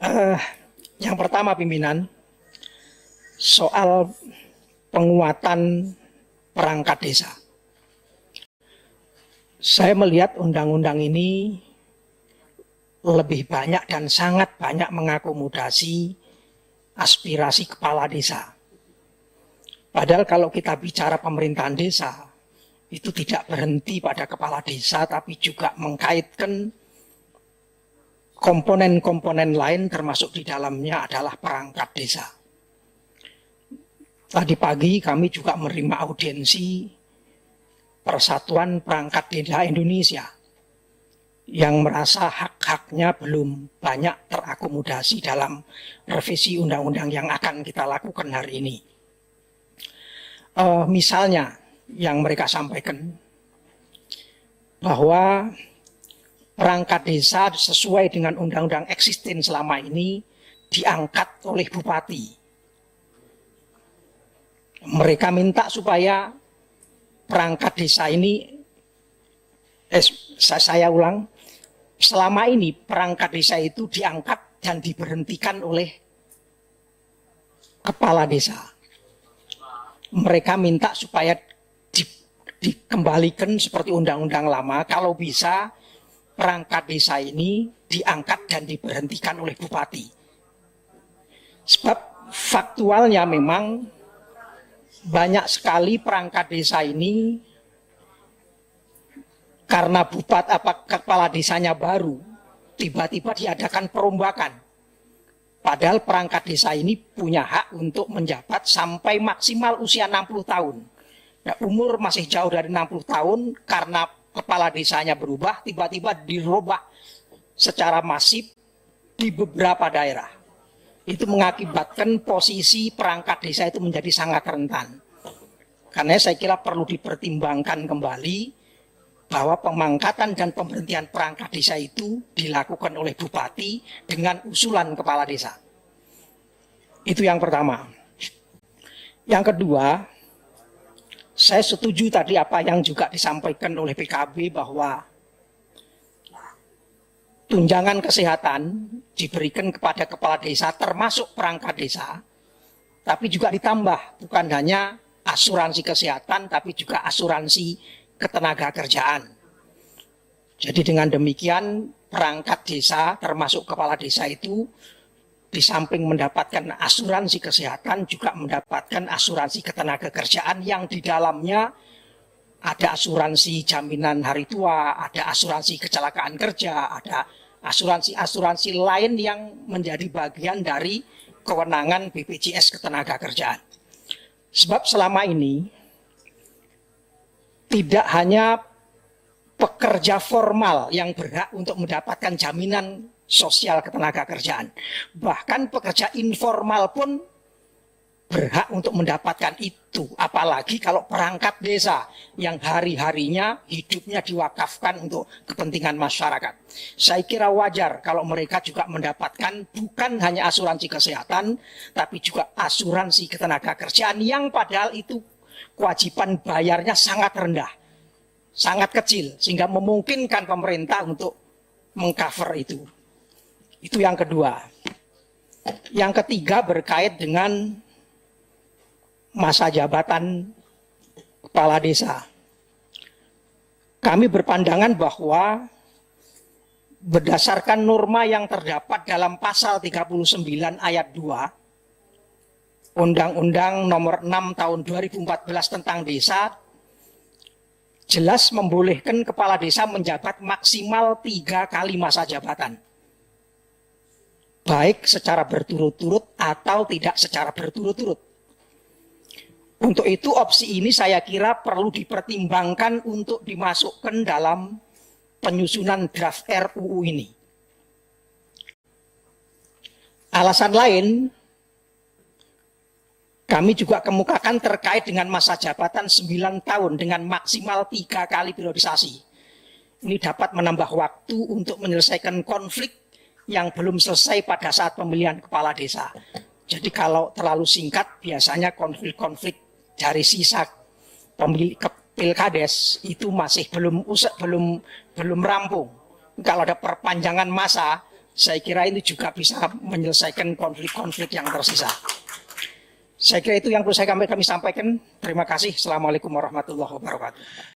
Eh, yang pertama pimpinan, soal penguatan perangkat desa. Saya melihat undang-undang ini lebih banyak dan sangat banyak mengakomodasi aspirasi kepala desa. Padahal kalau kita bicara pemerintahan desa, itu tidak berhenti pada kepala desa, tapi juga mengkaitkan komponen-komponen lain, termasuk di dalamnya adalah perangkat desa. Tadi pagi kami juga menerima audiensi Persatuan Perangkat Desa Indonesia yang merasa hak-haknya belum banyak terakomodasi dalam revisi undang-undang yang akan kita lakukan hari ini. Misalnya yang mereka sampaikan bahwa perangkat desa sesuai dengan undang-undang eksisten selama ini diangkat oleh bupati. Mereka minta supaya perangkat desa ini, saya ulang, selama ini perangkat desa itu diangkat dan diberhentikan oleh kepala desa. Mereka minta supaya dikembalikan seperti undang-undang lama, kalau bisa perangkat desa ini diangkat dan diberhentikan oleh bupati. Sebab faktualnya memang banyak sekali perangkat desa ini karena kepala desanya baru, tiba-tiba diadakan perombakan. Padahal perangkat desa ini punya hak untuk menjabat sampai maksimal usia 60 tahun. Nah, umur masih jauh dari 60 tahun karena kepala desanya berubah, tiba-tiba dirubah secara masif di beberapa daerah. Itu mengakibatkan posisi perangkat desa itu menjadi sangat rentan. Karena saya kira perlu dipertimbangkan kembali bahwa pemangkatan dan pemberhentian perangkat desa itu dilakukan oleh bupati dengan usulan kepala desa. Itu yang pertama. Yang kedua, saya setuju tadi apa yang juga disampaikan oleh PKB bahwa tunjangan kesehatan diberikan kepada kepala desa termasuk perangkat desa, tapi juga ditambah bukan hanya asuransi kesehatan tapi juga asuransi ketenaga kerjaan. Jadi dengan demikian perangkat desa termasuk kepala desa itu di samping mendapatkan asuransi kesehatan juga mendapatkan asuransi ketenaga kerjaan yang di dalamnya ada asuransi jaminan hari tua, ada asuransi kecelakaan kerja, ada asuransi-asuransi lain yang menjadi bagian dari kewenangan BPJS ketenaga kerjaan. Sebab selama ini tidak hanya pekerja formal yang berhak untuk mendapatkan jaminan sosial ketenaga kerjaan. Bahkan pekerja informal pun berhak untuk mendapatkan itu. Apalagi kalau perangkat desa yang hari-harinya hidupnya diwakafkan untuk kepentingan masyarakat. Saya kira wajar kalau mereka juga mendapatkan bukan hanya asuransi kesehatan, tapi juga asuransi ketenaga kerjaan yang padahal itu kewajiban bayarnya sangat rendah, sangat kecil, sehingga memungkinkan pemerintah untuk mengcover itu. Itu yang kedua. Yang ketiga berkait dengan masa jabatan kepala desa. Kami berpandangan bahwa berdasarkan norma yang terdapat dalam pasal 39 ayat 2 Undang-Undang Nomor 6 Tahun 2014 tentang Desa jelas membolehkan kepala desa menjabat maksimal 3 kali masa jabatan. Baik secara berturut-turut atau tidak secara berturut-turut. Untuk itu opsi ini saya kira perlu dipertimbangkan untuk dimasukkan dalam penyusunan draft RUU ini. Alasan lain, kami juga kemukakan terkait dengan masa jabatan 9 tahun dengan maksimal 3 kali periodisasi. Ini dapat menambah waktu untuk menyelesaikan konflik yang belum selesai pada saat pemilihan kepala desa. Jadi kalau terlalu singkat biasanya konflik-konflik dari sisa pemilih pilkades itu masih belum rampung. Kalau ada perpanjangan masa Saya kira itu juga bisa menyelesaikan konflik-konflik yang tersisa. Saya kira itu yang perlu kami sampaikan. Terima kasih. Assalamualaikum warahmatullahi wabarakatuh.